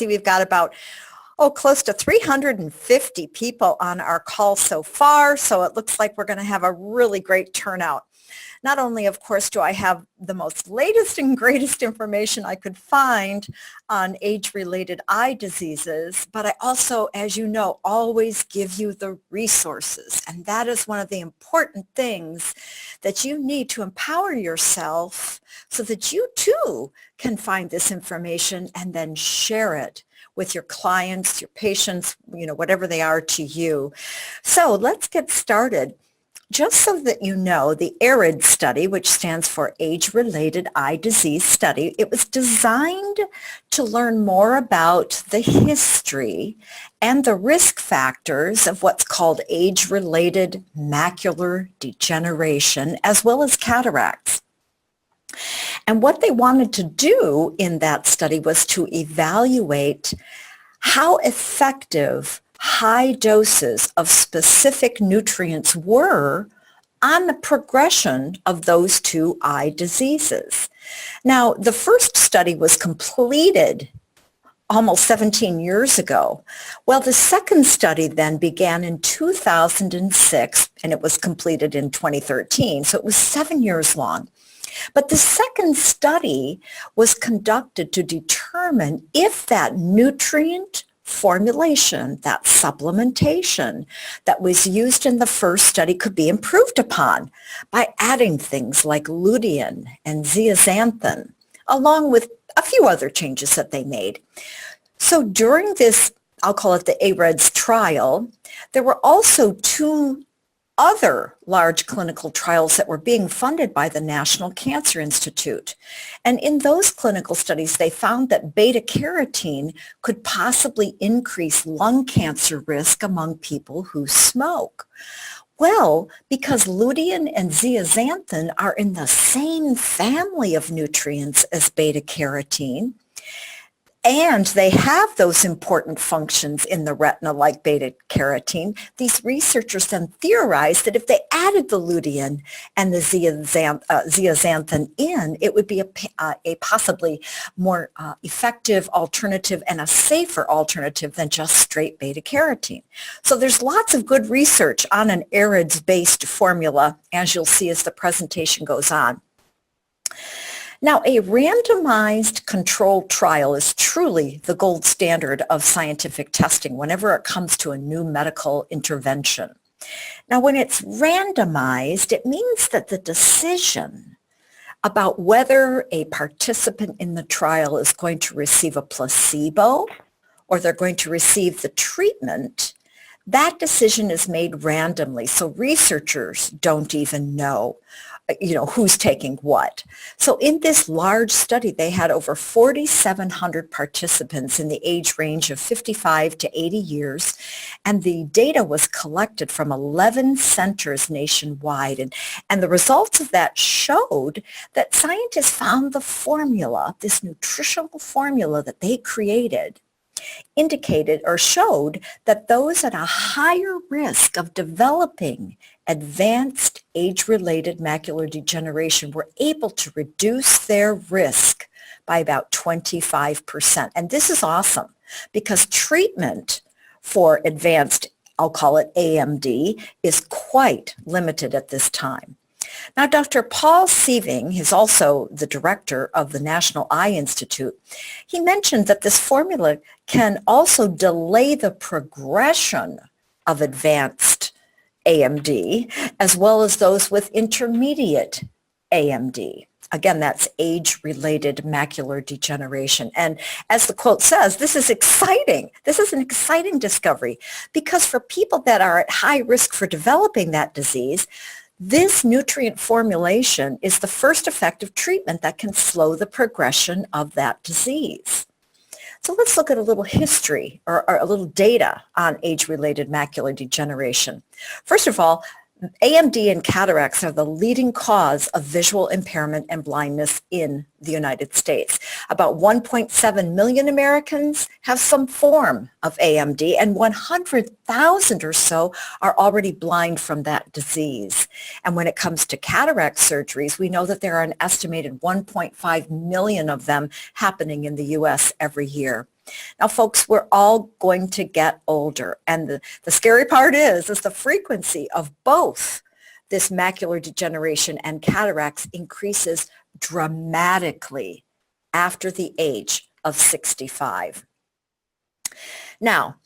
see we've got about close to 350 people on our call so far. So it looks like we're going to have a really great turnout. Not only, of course, do I have the most latest and greatest information I could find on age-related eye diseases, but I also, as you know, always give you the resources. And that is one of the important things that you need to empower yourself so that you too can find this information and then share it with your clients, your patients, whatever they are to you. So let's get started. Just so that you know, the AREDS study, which stands for Age-Related Eye Disease Study, it was designed to learn more about the history and the risk factors of what's called age-related macular degeneration, as well as cataracts. And what they wanted to do in that study was to evaluate how effective high doses of specific nutrients were on the progression of those two eye diseases. Now, the first study was completed almost 17 years ago. Well, the second study then began in 2006, and it was completed in 2013, so it was 7 years long. But the second study was conducted to determine if that nutrient formulation, that supplementation that was used in the first study could be improved upon by adding things like lutein and zeaxanthin, along with a few other changes that they made. So during this, I'll call it the AREDS trial, there were also two other large clinical trials that were being funded by the National Cancer Institute. And in those clinical studies, they found that beta-carotene could possibly increase lung cancer risk among people who smoke. Well, because lutein and zeaxanthin are in the same family of nutrients as beta-carotene, and they have those important functions in the retina like beta-carotene, these researchers then theorized that if they added the lutein and the zeaxanthin in, it would be a possibly more effective alternative and a safer alternative than just straight beta-carotene. So there's lots of good research on an AREDS-based formula, as you'll see as the presentation goes on. Now, a randomized controlled trial is truly the gold standard of scientific testing whenever it comes to a new medical intervention. Now, when it's randomized, it means that the decision about whether a participant in the trial is going to receive a placebo or they're going to receive the treatment, that decision is made randomly. So researchers don't even know who's taking what. So in this large study, they had over 4,700 participants in the age range of 55 to 80 years, and the data was collected from 11 centers nationwide. And the results of that showed that scientists found the formula, this nutritional formula that they created, indicated or showed that those at a higher risk of developing advanced age-related macular degeneration were able to reduce their risk by about 25%. And this is awesome because treatment for advanced, I'll call it AMD, is quite limited at this time. Now, Dr. Paul Sieving is also the director of the National Eye Institute. He mentioned that this formula can also delay the progression of advanced AMD, as well as those with intermediate AMD. Again, that's age-related macular degeneration. And as the quote says, this is exciting. This is an exciting discovery because for people that are at high risk for developing that disease, this nutrient formulation is the first effective treatment that can slow the progression of that disease. So let's look at a little history or a little data on age-related macular degeneration. First of all, AMD and cataracts are the leading cause of visual impairment and blindness in the United States. About 1.7 million Americans have some form of AMD, and 100,000 or so are already blind from that disease. And when it comes to cataract surgeries, we know that there are an estimated 1.5 million of them happening in the U.S. every year. Now, folks, we're all going to get older, and the scary part is the frequency of both this macular degeneration and cataracts increases dramatically after the age of 65. Now,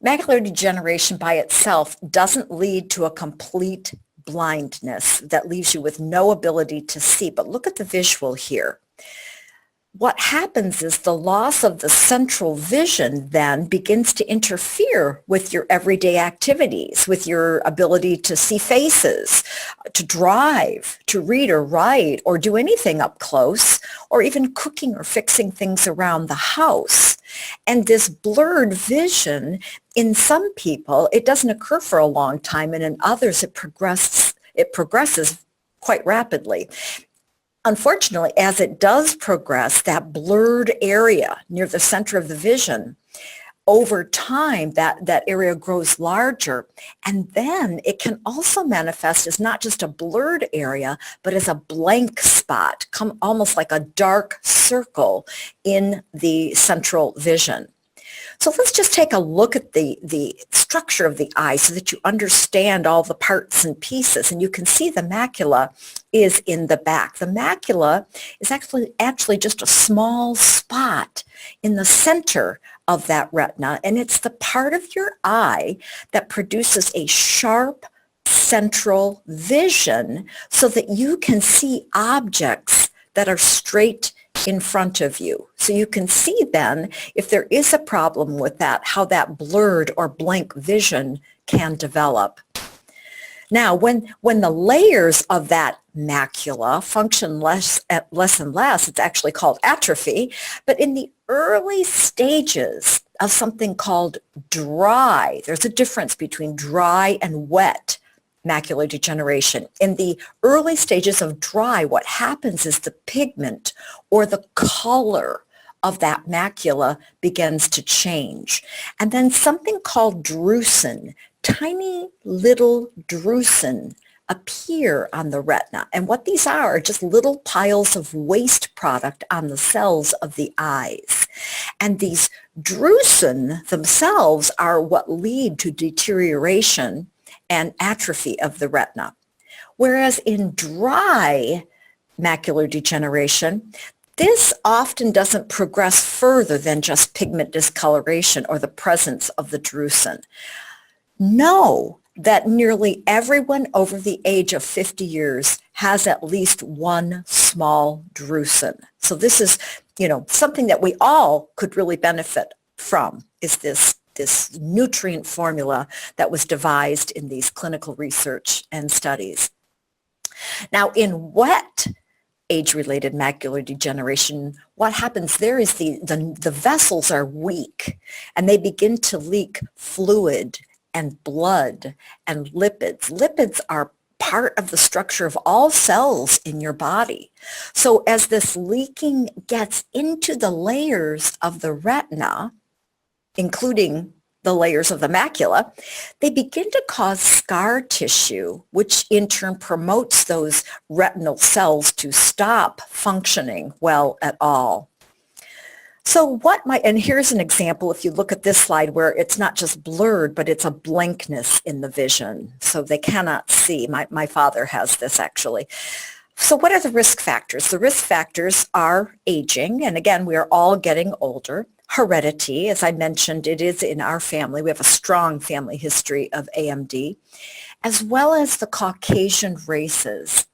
macular degeneration by itself doesn't lead to a complete blindness that leaves you with no ability to see, but look at the visual here. What happens is the loss of the central vision then begins to interfere with your everyday activities, with your ability to see faces, to drive, to read or write, or do anything up close, or even cooking or fixing things around the house. And this blurred vision, in some people, it doesn't occur for a long time, and in others it progresses quite rapidly. Unfortunately, as it does progress, that blurred area near the center of the vision, over time, that area grows larger. And then it can also manifest as not just a blurred area, but as a blank spot, almost like a dark circle in the central vision. So let's just take a look at the structure of the eye so that you understand all the parts and pieces. And you can see the macula is in the back. The macula is actually just a small spot in the center of that retina. And it's the part of your eye that produces a sharp central vision so that you can see objects that are straight in front of you. So you can see then, if there is a problem with that, how that blurred or blank vision can develop. Now, when the layers of that macula function less and less, it's actually called atrophy. But in the early stages of something called dry, there's a difference between dry and wet macular degeneration. In the early stages of dry, what happens is the pigment or the color of that macula begins to change. And then something called drusen, tiny little drusen, appear on the retina. And what these are just little piles of waste product on the cells of the eyes. And these drusen themselves are what lead to deterioration and atrophy of the retina. Whereas in dry macular degeneration, this often doesn't progress further than just pigment discoloration or the presence of the drusen. Know that nearly everyone over the age of 50 years has at least one small drusen. So this is, something that we all could really benefit from, is this nutrient formula that was devised in these clinical research and studies. Now, in wet age-related macular degeneration, what happens there is the vessels are weak and they begin to leak fluid and blood and lipids. Lipids are part of the structure of all cells in your body. So as this leaking gets into the layers of the retina, including the layers of the macula, they begin to cause scar tissue, which in turn promotes those retinal cells to stop functioning well at all. So and here's an example, if you look at this slide, where it's not just blurred, but it's a blankness in the vision. So they cannot see. My father has this actually. So what are the risk factors? The risk factors are aging, and again, we are all getting older. Heredity, as I mentioned, it is in our family. We have a strong family history of AMD, as well as the Caucasian races.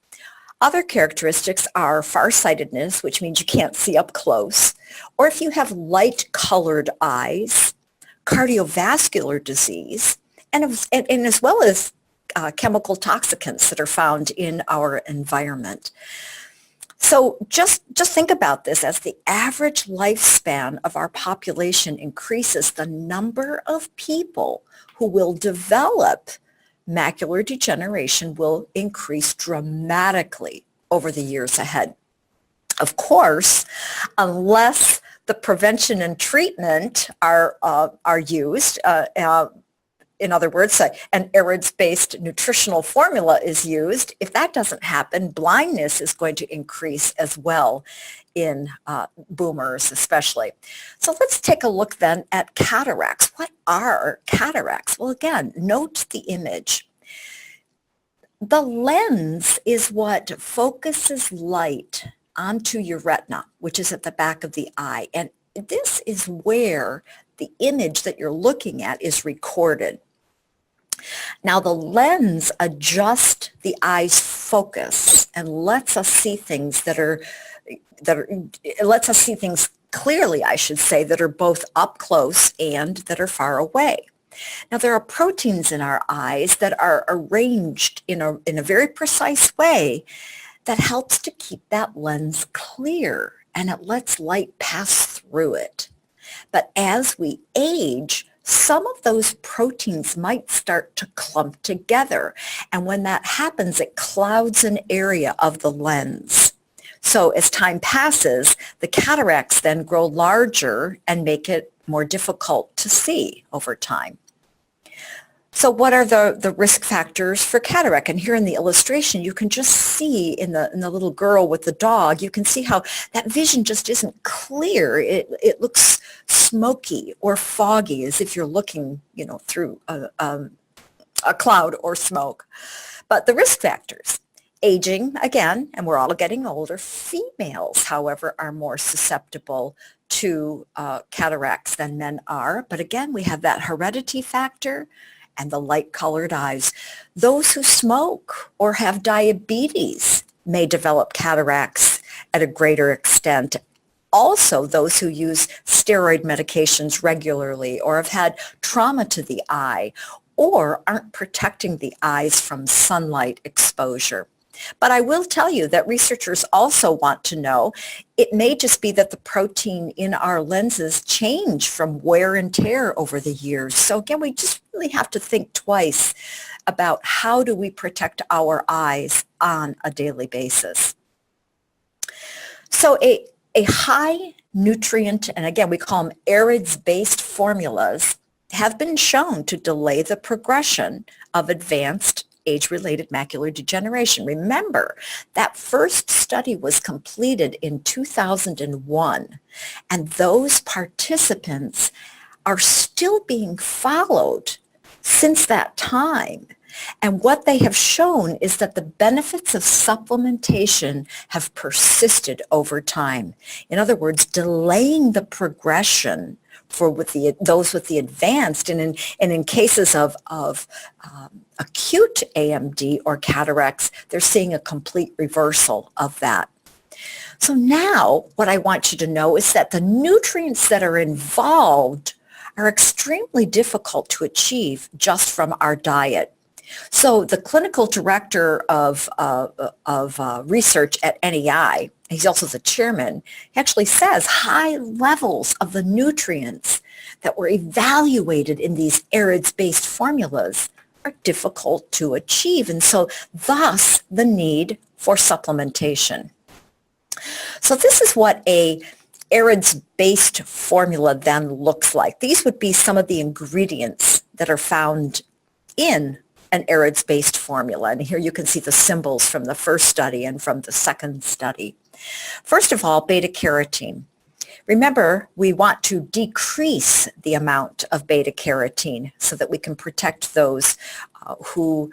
Other characteristics are farsightedness, which means you can't see up close, or if you have light-colored eyes, cardiovascular disease, and as well as chemical toxicants that are found in our environment. So just think about this. As the average lifespan of our population increases, the number of people who will develop macular degeneration will increase dramatically over the years ahead. Of course, unless the prevention and treatment are used, in other words, an AREDS-based nutritional formula is used, if that doesn't happen, blindness is going to increase as well in boomers especially. So let's take a look then at cataracts. What are cataracts? Well, again, note the image. The lens is what focuses light onto your retina, which is at the back of the eye. And this is where the image that you're looking at is recorded. Now the lens adjusts the eye's focus and lets us see things lets us see things clearly, I should say, that are both up close and that are far away. Now there are proteins in our eyes that are arranged in a very precise way that helps to keep that lens clear, and it lets light pass through it. But as we age, some of those proteins might start to clump together. And when that happens, it clouds an area of the lens. So as time passes, the cataracts then grow larger and make it more difficult to see over time. So what are the risk factors for cataract? And here in the illustration, you can just see in the little girl with the dog, you can see how that vision just isn't clear. It looks smoky or foggy, as if you're looking, through a cloud or smoke. But the risk factors, aging, again, and we're all getting older. Females, however, are more susceptible to cataracts than men are. But again, we have that heredity factor and the light-colored eyes. Those who smoke or have diabetes may develop cataracts at a greater extent. Also, those who use steroid medications regularly or have had trauma to the eye or aren't protecting the eyes from sunlight exposure. But I will tell you that researchers also want to know, it may just be that the protein in our lenses change from wear and tear over the years. So again, we just really have to think twice about how do we protect our eyes on a daily basis. So a high nutrient, and again, we call them AREDS-based formulas, have been shown to delay the progression of advanced age-related macular degeneration. Remember, that first study was completed in 2001, and those participants are still being followed since that time. And what they have shown is that the benefits of supplementation have persisted over time. In other words, delaying the progression for those with the advanced, and in cases of acute AMD or cataracts, they're seeing a complete reversal of that. So now what I want you to know is that the nutrients that are involved are extremely difficult to achieve just from our diet. So the clinical director of research at NEI, he's also the chairman, he actually says high levels of the nutrients that were evaluated in these AREDS-based formulas are difficult to achieve, and so thus the need for supplementation. So this is what a AREDS-based formula then looks like. These would be some of the ingredients that are found in an AREDS-based formula. And here you can see the symbols from the first study and from the second study. First of all, beta-carotene. Remember, we want to decrease the amount of beta-carotene so that we can protect those who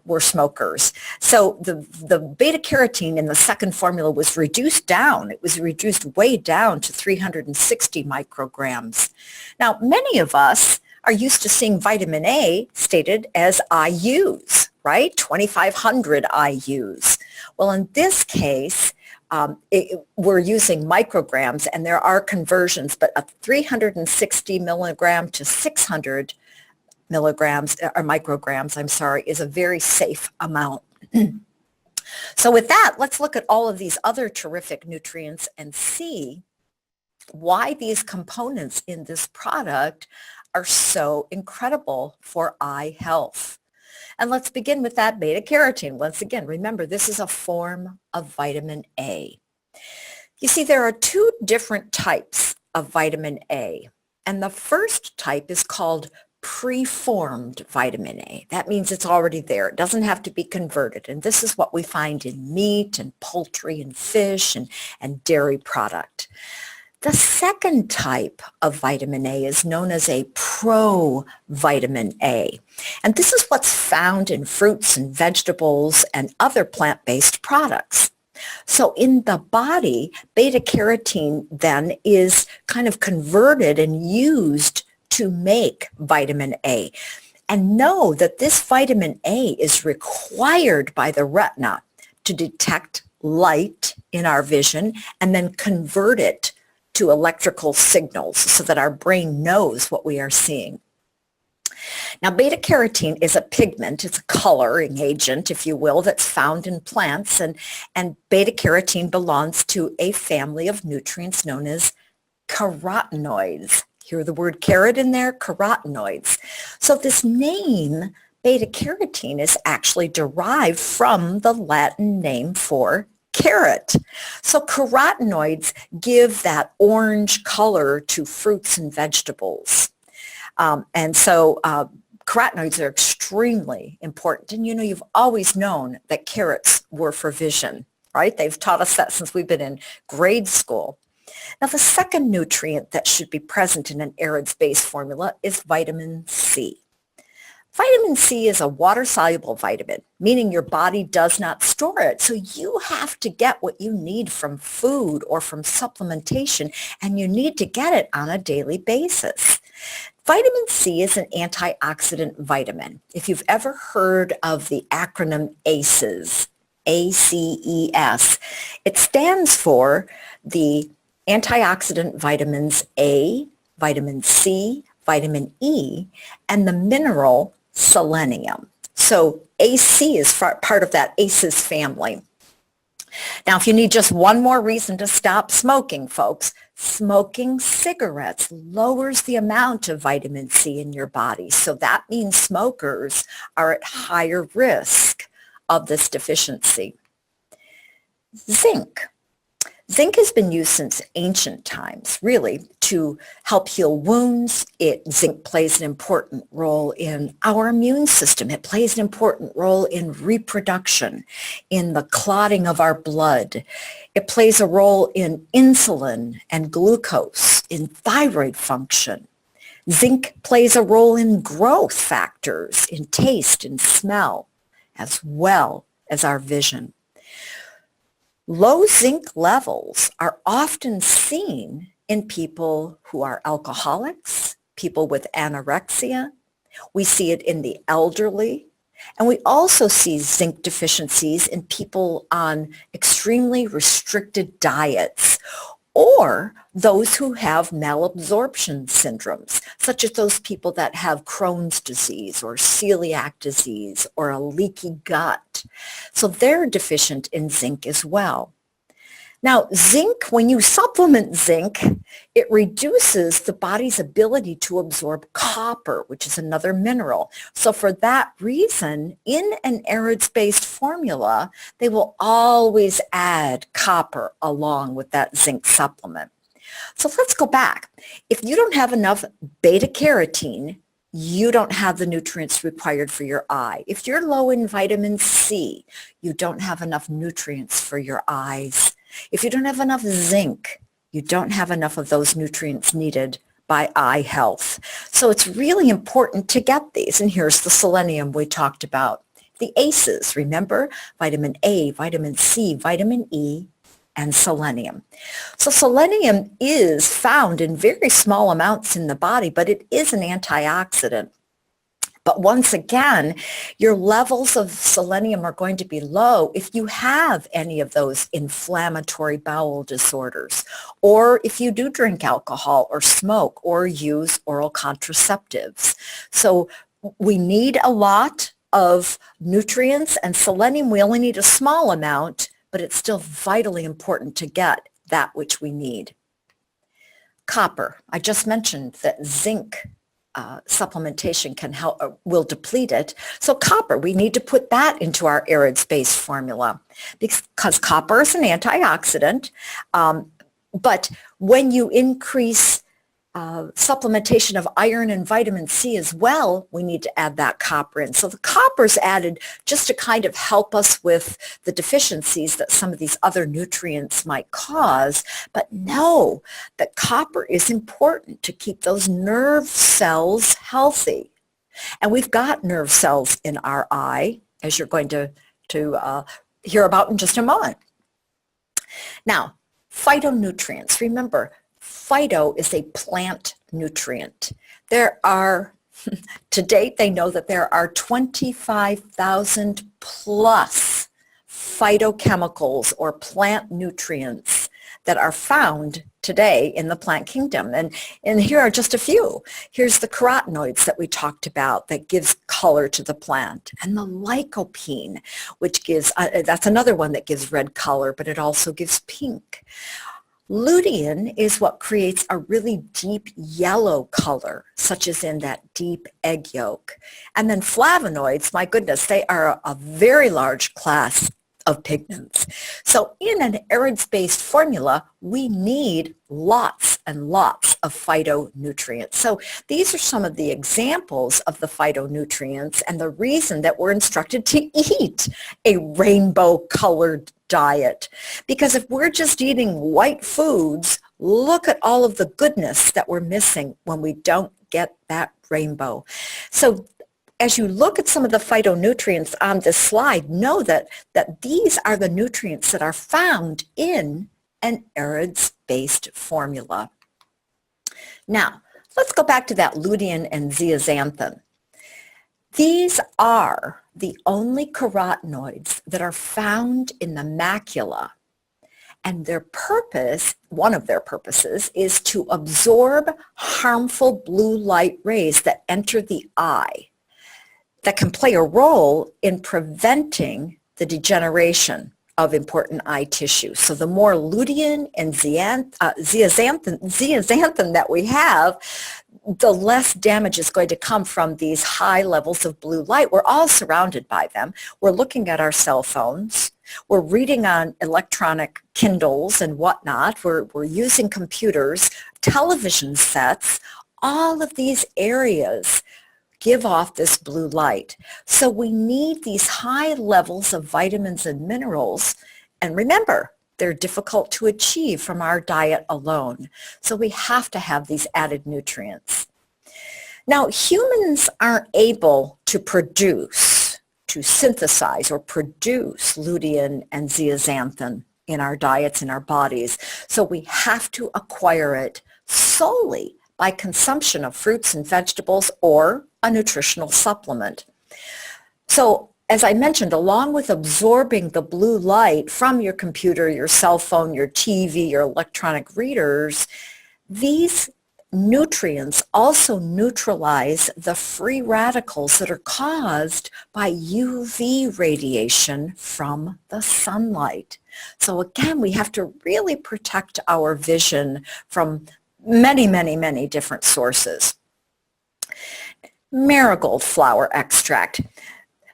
were smokers. So the beta-carotene in the second formula was reduced down. It was reduced way down to 360 micrograms. Now, many of us are used to seeing vitamin A stated as IUs, right? 2,500 IUs. Well, in this case, we're using micrograms, and there are conversions, but a 360 milligram to 600 milligrams, or micrograms, I'm sorry, is a very safe amount. So with that, let's look at all of these other terrific nutrients and see why these components in this product are so incredible for eye health. And let's begin with that beta-carotene. Once again, remember, this is a form of vitamin A. You see, there are two different types of vitamin A, and the first type is called preformed vitamin A. That means it's already there. It doesn't have to be converted. And this is what we find in meat and poultry and fish and dairy product. The second type of vitamin A is known as a provitamin A. And this is what's found in fruits and vegetables and other plant-based products. So in the body, beta-carotene then is kind of converted and used to make vitamin A. And know that this vitamin A is required by the retina to detect light in our vision and then convert it to electrical signals so that our brain knows what we are seeing. Now, beta-carotene is a pigment. It's a coloring agent, if you will, that's found in plants. And beta-carotene belongs to a family of nutrients known as carotenoids. Hear the word carrot in there? Carotenoids. So this name, beta-carotene, is actually derived from the Latin name for carrot. So carotenoids give that orange color to fruits and vegetables. And so carotenoids are extremely important. And you've always known that carrots were for vision, right? They've taught us that since we've been in grade school. Now, the second nutrient that should be present in an AREDS-based formula is vitamin C. Vitamin C is a water-soluble vitamin, meaning your body does not store it. So you have to get what you need from food or from supplementation, and you need to get it on a daily basis. Vitamin C is an antioxidant vitamin. If you've ever heard of the acronym ACEs, ACES, it stands for the antioxidant vitamins A, vitamin C, vitamin E, and the mineral selenium. So AC is part of that ACEs family. Now, if you need just one more reason to stop smoking, folks, smoking cigarettes lowers the amount of vitamin C in your body. So that means smokers are at higher risk of this deficiency. Zinc. Zinc has been used since ancient times, really, to help heal wounds. Zinc plays an important role in our immune system. It plays an important role in reproduction, in the clotting of our blood. It plays a role in insulin and glucose, in thyroid function. Zinc plays a role in growth factors, in taste and smell, as well as our vision. Low zinc levels are often seen in people who are alcoholics, people with anorexia. We see it in the elderly, and we also see zinc deficiencies in people on extremely restricted diets or those who have malabsorption syndromes, such as those people that have Crohn's disease or celiac disease or a leaky gut. So they're deficient in zinc as well. Now, zinc, when you supplement zinc, it reduces the body's ability to absorb copper, which is another mineral. So for that reason, in an AREDS-based formula, they will always add copper along with that zinc supplement. So let's go back. If you don't have enough beta-carotene, you don't have the nutrients required for your eye. If you're low in vitamin C, you don't have enough nutrients for your eyes. If you don't have enough zinc, you don't have enough of those nutrients needed by eye health. So it's really important to get these. And here's the selenium we talked about. The ACEs, remember? Vitamin A, vitamin C, vitamin E, and selenium. So selenium is found in very small amounts in the body, but it is an antioxidant. But once again, your levels of selenium are going to be low if you have any of those inflammatory bowel disorders, or if you do drink alcohol or smoke or use oral contraceptives. So we need a lot of nutrients, and selenium, we only need a small amount, but it's still vitally important to get that which we need. Copper. I just mentioned that zinc supplementation can help, will deplete it. So copper, we need to put that into our AREDS-based formula because copper is an antioxidant. But when you increase supplementation of iron and vitamin C as well, we need to add that copper in. So the copper is added just to kind of help us with the deficiencies that some of these other nutrients might cause. But know that copper is important to keep those nerve cells healthy. And we've got nerve cells in our eye, as you're going to hear about in just a moment. Now, phytonutrients. Remember, phyto is a plant nutrient. There are, to date, they know that there are 25,000 plus phytochemicals or plant nutrients that are found today in the plant kingdom. And here are just a few. Here's the carotenoids that we talked about that gives color to the plant. And the lycopene, which gives, that's another one that gives red color, but it also gives pink. Lutein is what creates a really deep yellow color, such as in that deep egg yolk. And then flavonoids, my goodness, they are a very large class of pigments. So in an AREDS-based formula, we need lots and lots of phytonutrients. So these are some of the examples of the phytonutrients and the reason that we're instructed to eat a rainbow-colored diet. Because if we're just eating white foods, look at all of the goodness that we're missing when we don't get that rainbow. So as you look at some of the phytonutrients on this slide, know that these are the nutrients that are found in an AREDS-based formula. Now, let's go back to that lutein and zeaxanthin. These are the only carotenoids that are found in the macula, and their purpose, one of their purposes, is to absorb harmful blue light rays that enter the eye, that can play a role in preventing the degeneration of important eye tissue. So the more lutein and zeaxanthin that we have, the less damage is going to come from these high levels of blue light. We're all surrounded by them. We're looking at our cell phones. We're reading on electronic Kindles and whatnot. We're using computers, television sets. All of these areas give off this blue light. So we need these high levels of vitamins and minerals. And remember, they're difficult to achieve from our diet alone. So we have to have these added nutrients. Now, humans aren't able to synthesize or produce lutein and zeaxanthin in our diets, in our bodies. So we have to acquire it solely by consumption of fruits and vegetables or a nutritional supplement. So as I mentioned, along with absorbing the blue light from your computer, your cell phone, your TV, your electronic readers, these nutrients also neutralize the free radicals that are caused by UV radiation from the sunlight. So again, we have to really protect our vision from many, many, many different sources. Marigold flower extract.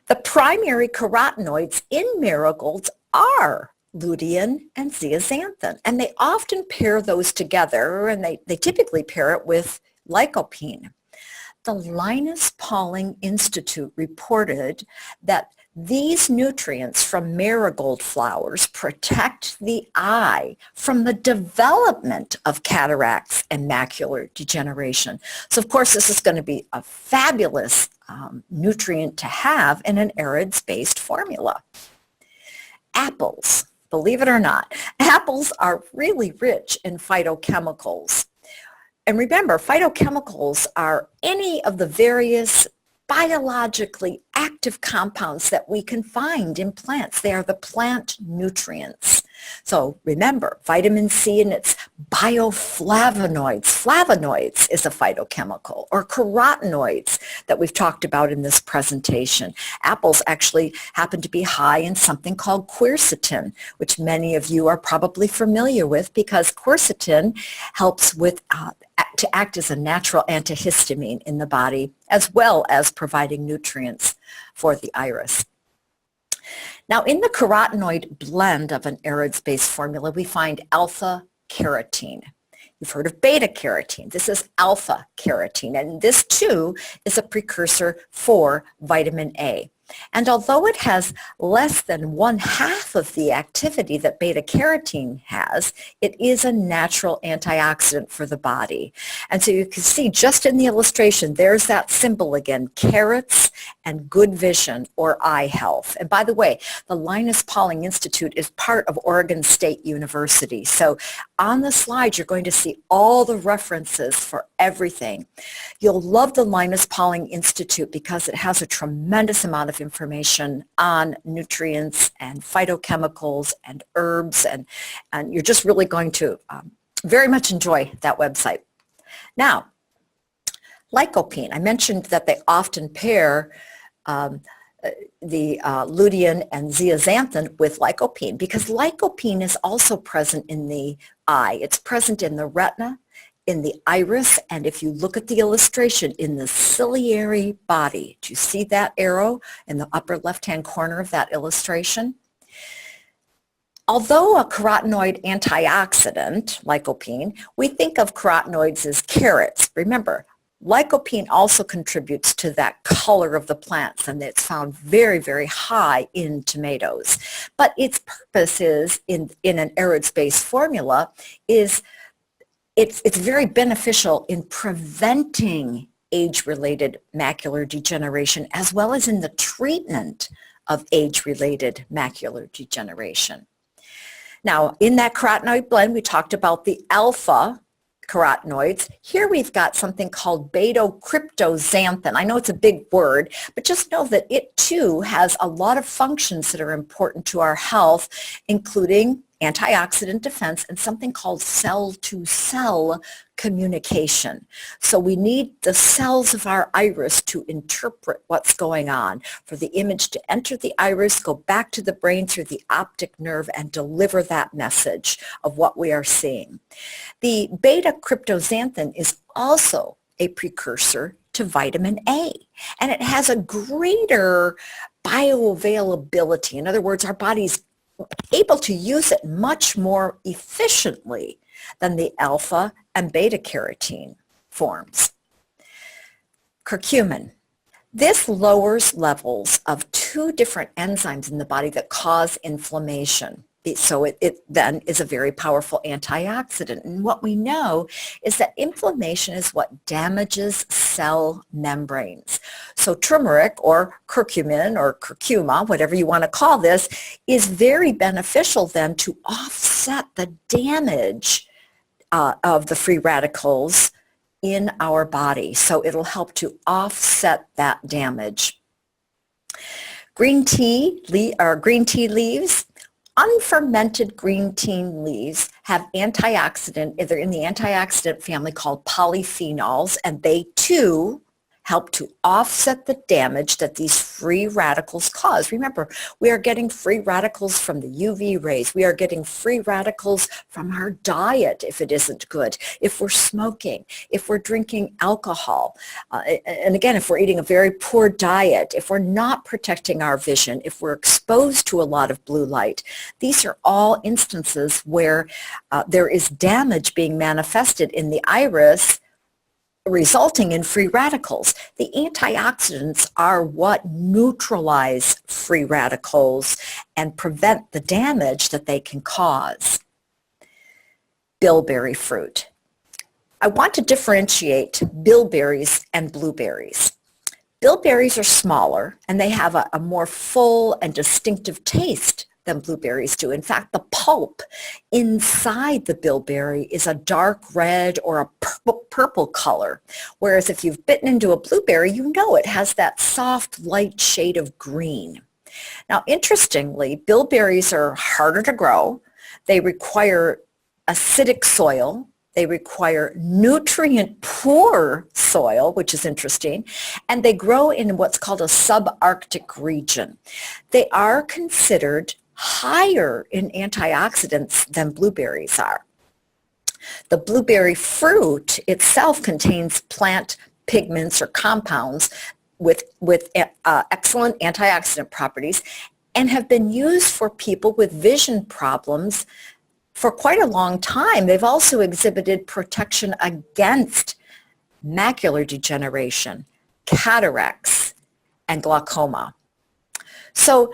The primary carotenoids in marigolds are lutein and zeaxanthin, and they often pair those together, and they typically pair it with lycopene. The Linus Pauling Institute reported that these nutrients from marigold flowers protect the eye from the development of cataracts and macular degeneration. So of course this is going to be a fabulous nutrient to have in an AREDS-based formula. Apples, believe it or not, apples are really rich in phytochemicals. And remember, phytochemicals are any of the various biologically active compounds that we can find in plants. They are the plant nutrients. So remember, vitamin C and its bioflavonoids. Flavonoids is a phytochemical, or carotenoids that we've talked about in this presentation. Apples actually happen to be high in something called quercetin, which many of you are probably familiar with because quercetin helps with to act as a natural antihistamine in the body, as well as providing nutrients for the iris. Now, in the carotenoid blend of an AREDS-based formula, we find alpha-carotene. You've heard of beta carotene. This is alpha carotene, and this too is a precursor for vitamin A. And although it has less than 1/2 of the activity that beta carotene has, it is a natural antioxidant for the body. And so you can see just in the illustration, there's that symbol again, carrots and good vision or eye health. And by the way, the Linus Pauling Institute is part of Oregon State University. So on the slide, you're going to see all the references for everything. You'll love the Linus Pauling Institute because it has a tremendous amount of information on nutrients and phytochemicals and herbs, and you're just really going to very much enjoy that website. Now, lycopene. I mentioned that they often pair the lutein and zeaxanthin with lycopene because lycopene is also present in the eye. It's present in the retina, in the iris, and if you look at the illustration, in the ciliary body. Do you see that arrow in the upper left-hand corner of that illustration? Although a carotenoid antioxidant, lycopene, we think of carotenoids as carrots. Remember, lycopene also contributes to that color of the plants, and it's found very, very high in tomatoes. But its purpose is, in an AREDS-based formula, is it's very beneficial in preventing age-related macular degeneration as well as in the treatment of age-related macular degeneration. Now, in that carotenoid blend, we talked about the alpha carotenoids. Here we've got something called beta-cryptoxanthin. I know it's a big word, but just know that it too has a lot of functions that are important to our health, including antioxidant defense and something called cell-to-cell communication. So we need the cells of our iris to interpret what's going on, for the image to enter the iris, go back to the brain through the optic nerve, and deliver that message of what we are seeing. The beta-cryptoxanthin is also a precursor to vitamin A, and it has a greater bioavailability. In other words, our body's able to use it much more efficiently than the alpha and beta carotene forms. Curcumin. This lowers levels of two different enzymes in the body that cause inflammation. So it then is a very powerful antioxidant. And what we know is that inflammation is what damages cell membranes. So turmeric or curcumin or curcuma, whatever you want to call this, is very beneficial then to offset the damage of the free radicals in our body. So it'll help to offset that damage. Green tea leaves. Unfermented green tea leaves have antioxidant, they're in the antioxidant family called polyphenols, and they too help to offset the damage that these free radicals cause. Remember, we are getting free radicals from the UV rays. We are getting free radicals from our diet if it isn't good, if we're smoking, if we're drinking alcohol, and again, if we're eating a very poor diet, if we're not protecting our vision, if we're exposed to a lot of blue light. These are all instances where there is damage being manifested in the iris, resulting in free radicals. The antioxidants are what neutralize free radicals and prevent the damage that they can cause. Bilberry fruit. I want to differentiate bilberries and blueberries. Bilberries are smaller and they have a more full and distinctive taste than blueberries do. In fact, the pulp inside the bilberry is a dark red or a purple color, whereas if you've bitten into a blueberry, you know it has that soft, light shade of green. Now, interestingly, bilberries are harder to grow. They require acidic soil. They require nutrient-poor soil, which is interesting, and they grow in what's called a subarctic region. They are considered higher in antioxidants than blueberries are. The blueberry fruit itself contains plant pigments or compounds with excellent antioxidant properties and have been used for people with vision problems for quite a long time, they've also exhibited protection against macular degeneration, cataracts, and glaucoma. So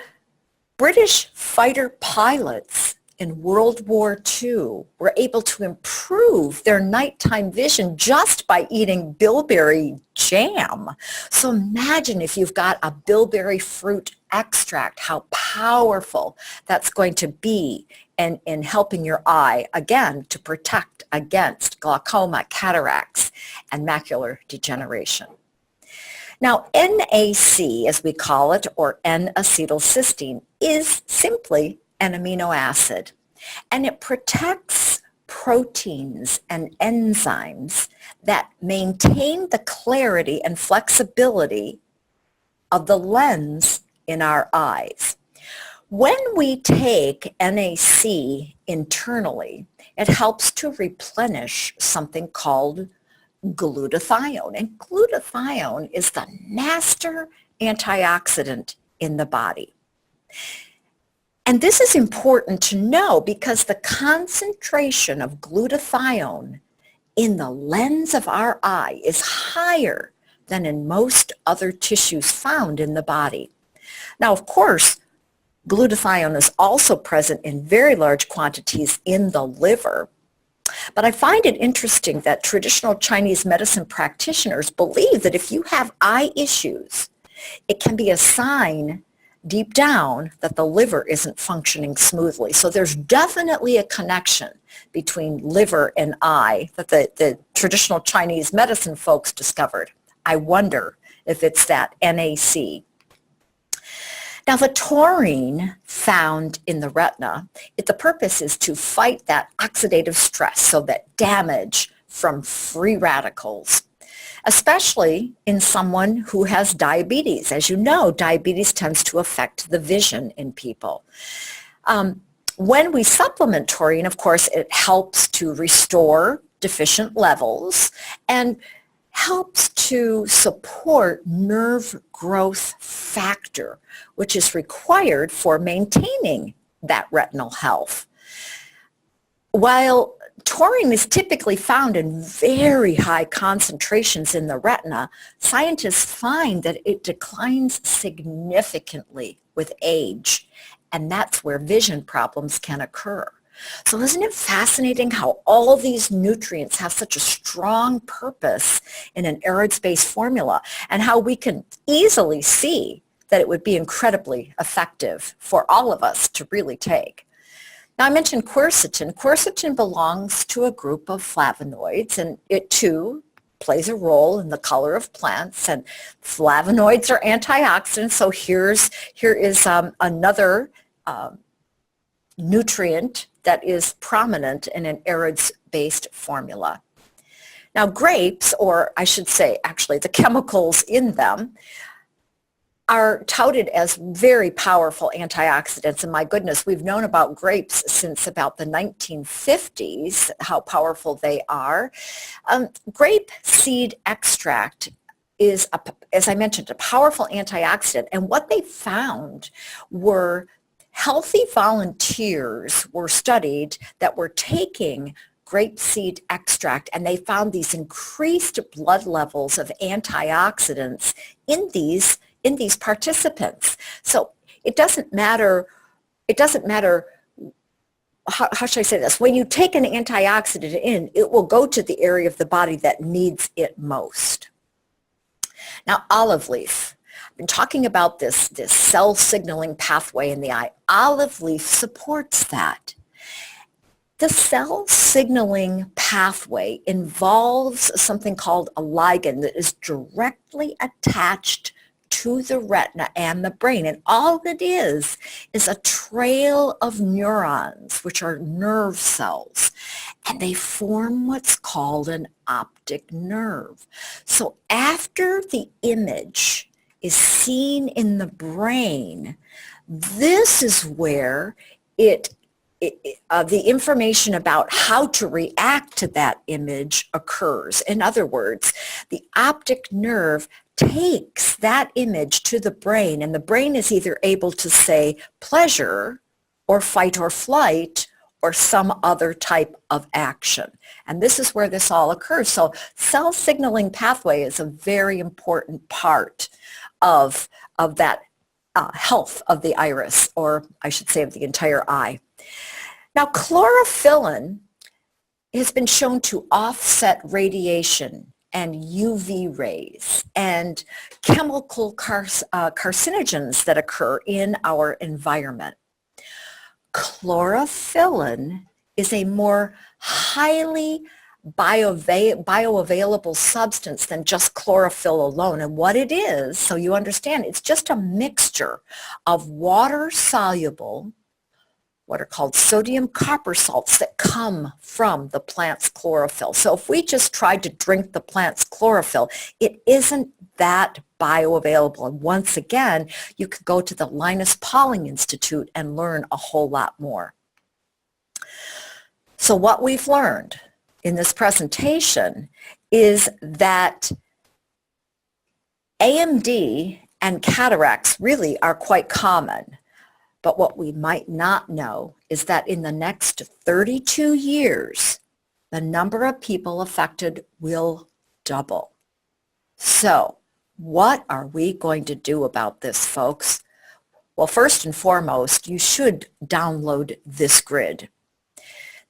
British fighter pilots in World War II were able to improve their nighttime vision just by eating bilberry jam. So imagine if you've got a bilberry fruit extract, how powerful that's going to be in helping your eye, again, to protect against glaucoma, cataracts, and macular degeneration. Now, NAC, as we call it, or N-acetylcysteine, is simply an amino acid, and it protects proteins and enzymes that maintain the clarity and flexibility of the lens in our eyes. When we take NAC internally, it helps to replenish something called glutathione. And glutathione is the master antioxidant in the body. And this is important to know because the concentration of glutathione in the lens of our eye is higher than in most other tissues found in the body. Now, of course, glutathione is also present in very large quantities in the liver. But I find it interesting that traditional Chinese medicine practitioners believe that if you have eye issues, it can be a sign deep down that the liver isn't functioning smoothly. So there's definitely a connection between liver and eye that the traditional Chinese medicine folks discovered. I wonder if it's that NAC. Now, the taurine found in the retina, the purpose is to fight that oxidative stress, so that damage from free radicals, especially in someone who has diabetes. As you know, diabetes tends to affect the vision in people. When we supplement taurine, of course, it helps to restore deficient levels and helps to support nerve growth factor, which is required for maintaining that retinal health. While taurine is typically found in very high concentrations in the retina, scientists find that it declines significantly with age, and that's where vision problems can occur. So isn't it fascinating how all these nutrients have such a strong purpose in an AREDS-based formula, and how we can easily see that it would be incredibly effective for all of us to really take. Now, I mentioned quercetin. Quercetin belongs to a group of flavonoids, and it too plays a role in the color of plants, and flavonoids are antioxidants. So here is another nutrient that is prominent in an AREDS-based formula. Now, grapes, or I should say actually the chemicals in them, are touted as very powerful antioxidants. And my goodness, we've known about grapes since about the 1950s, how powerful they are. Grape seed extract is, as I mentioned, a powerful antioxidant. And what they found were healthy volunteers were studied that were taking grapeseed extract, and they found these increased blood levels of antioxidants in these participants. So it doesn't matter, how should I say this? When you take an antioxidant in, it will go to the area of the body that needs it most. Now, olive leaf. I've been talking about this cell signaling pathway in the eye. Olive leaf supports that. The cell signaling pathway involves something called a ligand that is directly attached to the retina and the brain. And all it is a trail of neurons, which are nerve cells. And they form what's called an optic nerve. So after the image is seen in the brain, this is where the information about how to react to that image occurs. In other words, the optic nerve takes that image to the brain, and the brain is either able to say pleasure or fight or flight or some other type of action. And this is where this all occurs. So cell signaling pathway is a very important part of that health of the iris, or I should say of the entire eye. Now, chlorophyllin has been shown to offset radiation and UV rays and chemical carcinogens that occur in our environment. Chlorophyllin is a more highly bioavailable substance than just chlorophyll alone. And what it is, so you understand, it's just a mixture of water-soluble, what are called sodium copper salts that come from the plant's chlorophyll. So if we just tried to drink the plant's chlorophyll, it isn't that bioavailable. And once again, you could go to the Linus Pauling Institute and learn a whole lot more. So what we've learned in this presentation is that AMD and cataracts really are quite common. But what we might not know is that in the next 32 years, the number of people affected will double. So what are we going to do about this, folks? Well, first and foremost, you should download this grid.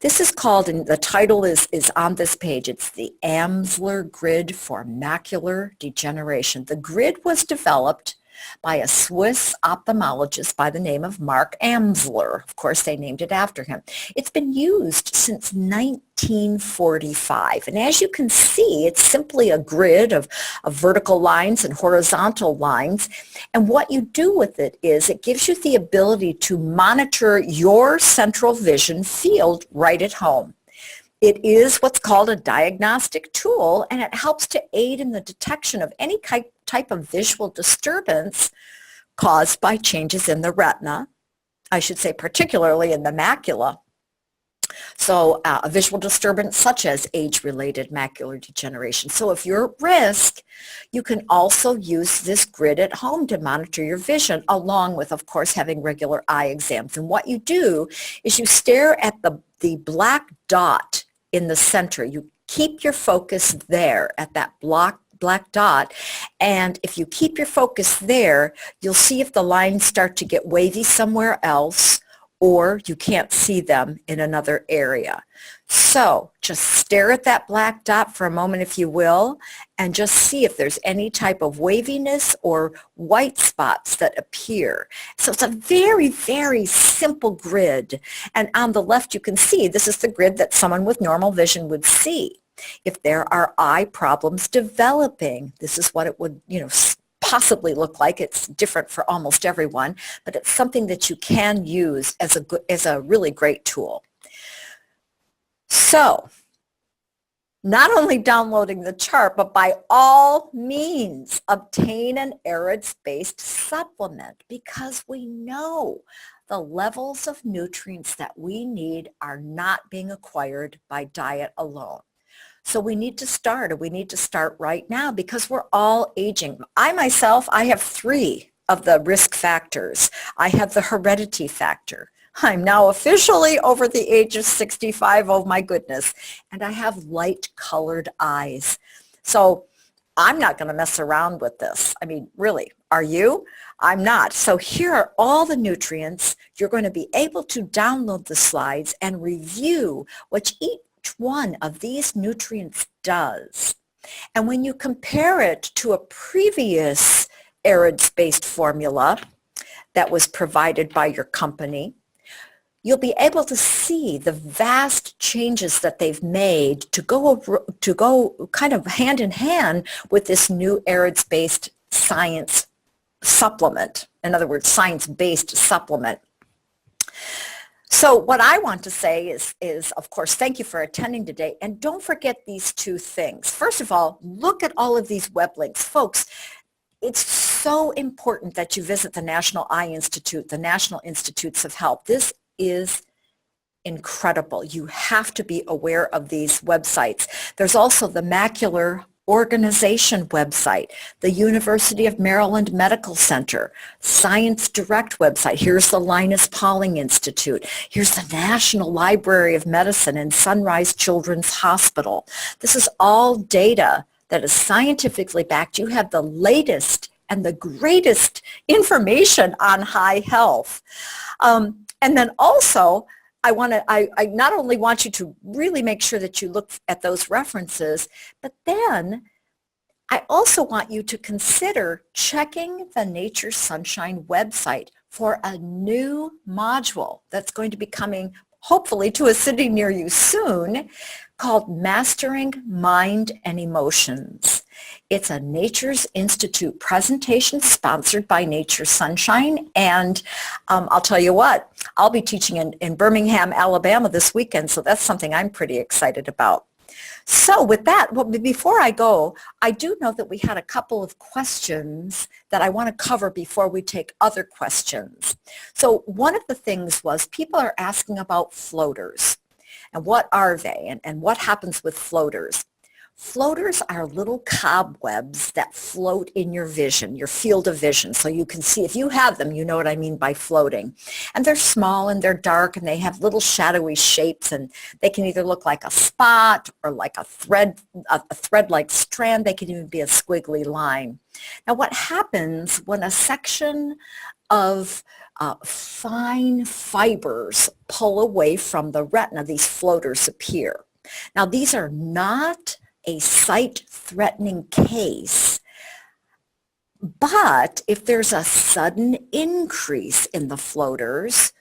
This is called, and the title is on this page, it's the Amsler Grid for Macular Degeneration. The grid was developed by a Swiss ophthalmologist by the name of Mark Amsler. Of course, they named it after him. It's been used since 1945. And as you can see, it's simply a grid of vertical lines and horizontal lines. And what you do with it is it gives you the ability to monitor your central vision field right at home. It is what's called a diagnostic tool, and it helps to aid in the detection of any type of visual disturbance caused by changes in the retina, I should say particularly in the macula. So a visual disturbance such as age-related macular degeneration. So if you're at risk, you can also use this grid at home to monitor your vision, along with, of course, having regular eye exams. And what you do is you stare at the black dot in the center. You keep your focus there at that black dot, and if you keep your focus there, you'll see if the lines start to get wavy somewhere else, or you can't see them in another area. So just stare at that black dot for a moment, if you will, and just see if there's any type of waviness or white spots that appear. So it's a very, very simple grid. And on the left, you can see this is the grid that someone with normal vision would see. If there are eye problems developing, this is what it would, possibly look like. It's different for almost everyone, but it's something that you can use as a really great tool. So, not only downloading the chart, but by all means, obtain an AREDS-based supplement, because we know the levels of nutrients that we need are not being acquired by diet alone. So we need to start, and we need to start right now, because we're all aging. I myself, I have 3 of the risk factors. I have the heredity factor. I'm now officially over the age of 65, oh my goodness, and I have light-colored eyes. So I'm not going to mess around with this. I mean, really, are you? I'm not. So here are all the nutrients. You're going to be able to download the slides and review what each one of these nutrients does. And when you compare it to a previous AREDS-based formula that was provided by your company, you'll be able to see the vast changes that they've made to go kind of hand in hand with this new AREDS-based science supplement. In other words, science-based supplement. So what I want to say is, of course, thank you for attending today. And don't forget these 2 things. First of all, look at all of these web links. Folks, it's so important that you visit the National Eye Institute, the National Institutes of Health. This is incredible. You have to be aware of these websites. There's also the Macular organization website, the University of Maryland Medical Center, Science Direct website. Here's the Linus Pauling Institute. Here's the National Library of Medicine and Sunrise Children's Hospital. This is all data that is scientifically backed. You have the latest and the greatest information on high health. And then also, I not only want you to really make sure that you look at those references, but then I also want you to consider checking the Nature Sunshine website for a new module that's going to be coming hopefully to a city near you soon, called Mastering Mind and Emotions. It's a Nature's Institute presentation sponsored by Nature Sunshine, and I'll tell you what, I'll be teaching in Birmingham, Alabama this weekend, so that's something I'm pretty excited about. So with that, well, before I go, I do know that we had a couple of questions that I want to cover before we take other questions. So one of the things was people are asking about floaters. And what are they, and what happens with floaters? Floaters are little cobwebs that float in your vision, your field of vision. So you can see, if you have them, you know what I mean by floating. And they're small and they're dark and they have little shadowy shapes, and they can either look like a spot or like a thread-like strand. They can even be a squiggly line. Now what happens when a section of fine fibers pull away from the retina, these floaters appear. Now these are not a sight-threatening case, but if there's a sudden increase in the floaters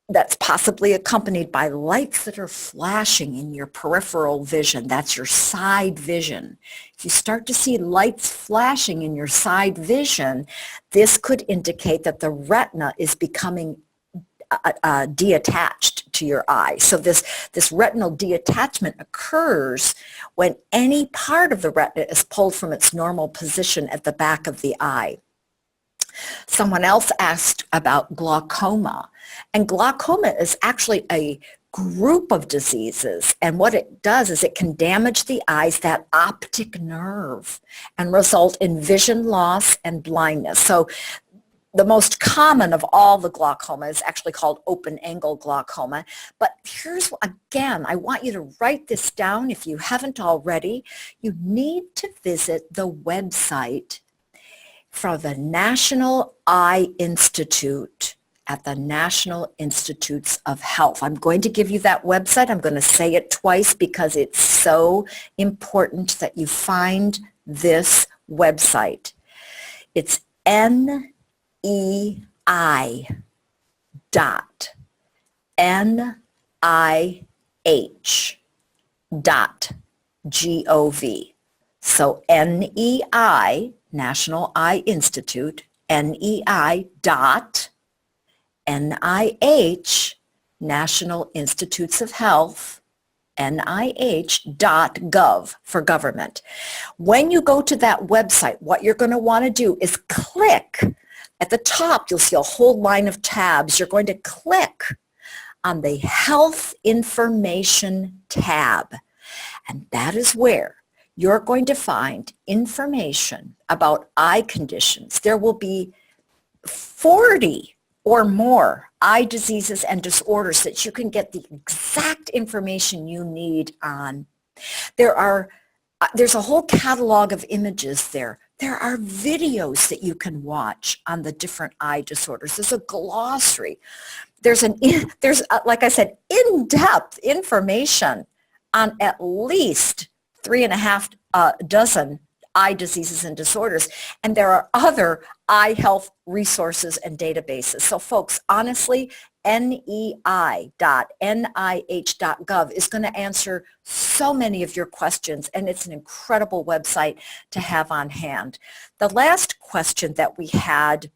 that's possibly accompanied by lights that are flashing in your peripheral vision, that's your side vision. If you start to see lights flashing in your side vision, this could indicate that the retina is becoming detached to your eye. So this retinal detachment occurs when any part of the retina is pulled from its normal position at the back of the eye. Someone else asked about glaucoma, and glaucoma is actually a group of diseases, and what it does is it can damage the eyes, that optic nerve, and result in vision loss and blindness. So the most common of all the glaucoma is actually called open-angle glaucoma. But here's, again, I want you to write this down if you haven't already. You need to visit the website for the National Eye Institute at the National Institutes of Health. I'm going to give you that website. I'm going to say it twice because it's so important that you find this website. It's NEI.NIH.gov. So NEI, National Eye Institute, NEI.NIH, National Institutes of Health, NIH.gov for government. When you go to that website, what you're going to want to do is click. At the top, you'll see a whole line of tabs. You're going to click on the Health Information tab, and that is where you're going to find information about eye conditions. There will be 40 or more eye diseases and disorders that you can get the exact information you need on. There's a whole catalog of images there. There are videos that you can watch on the different eye disorders. There's a glossary. There's like I said, in-depth information on at least 3.5 dozen eye diseases and disorders, and there are other eye health resources and databases. So folks, honestly, NEI.NIH.gov is going to answer so many of your questions, and it's an incredible website to have on hand. The last question that we had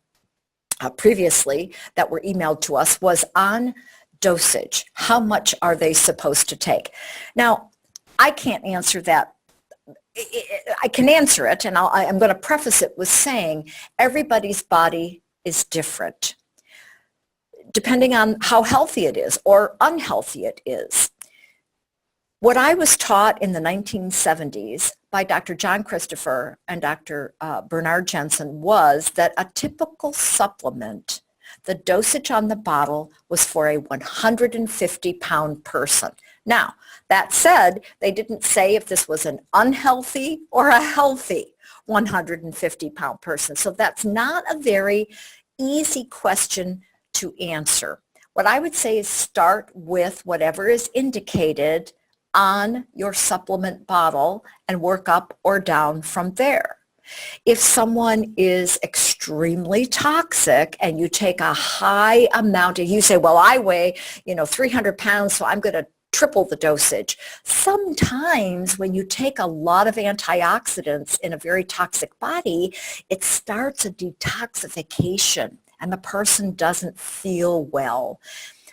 previously that were emailed to us was on dosage. How much are they supposed to take? Now, I can't answer that. I can answer it, and I'm going to preface it with saying everybody's body is different, depending on how healthy it is or unhealthy it is. What I was taught in the 1970s by Dr. John Christopher and Dr. Bernard Jensen was that a typical supplement, the dosage on the bottle was for a 150-pound person. Now, that said, they didn't say if this was an unhealthy or a healthy 150-pound person. So that's not a very easy question to answer. What I would say is start with whatever is indicated on your supplement bottle and work up or down from there. If someone is extremely toxic and you take a high amount, you say, well, I weigh, 300 pounds, so I'm going to triple the dosage. Sometimes when you take a lot of antioxidants in a very toxic body, it starts a detoxification and the person doesn't feel well.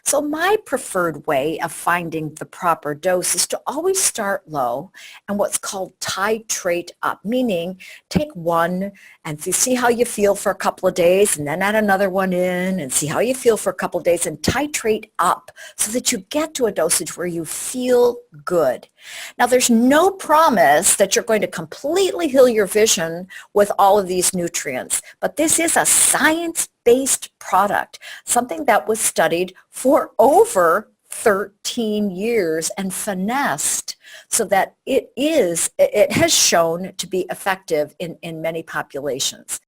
So my preferred way of finding the proper dose is to always start low and what's called titrate up, meaning take one and see how you feel for a couple of days and then add another one in and see how you feel for a couple of days and titrate up so that you get to a dosage where you feel good. Now, there's no promise that you're going to completely heal your vision with all of these nutrients, but this is a science-based product, something that was studied for over 13 years and finessed so that it has shown to be effective in many populations.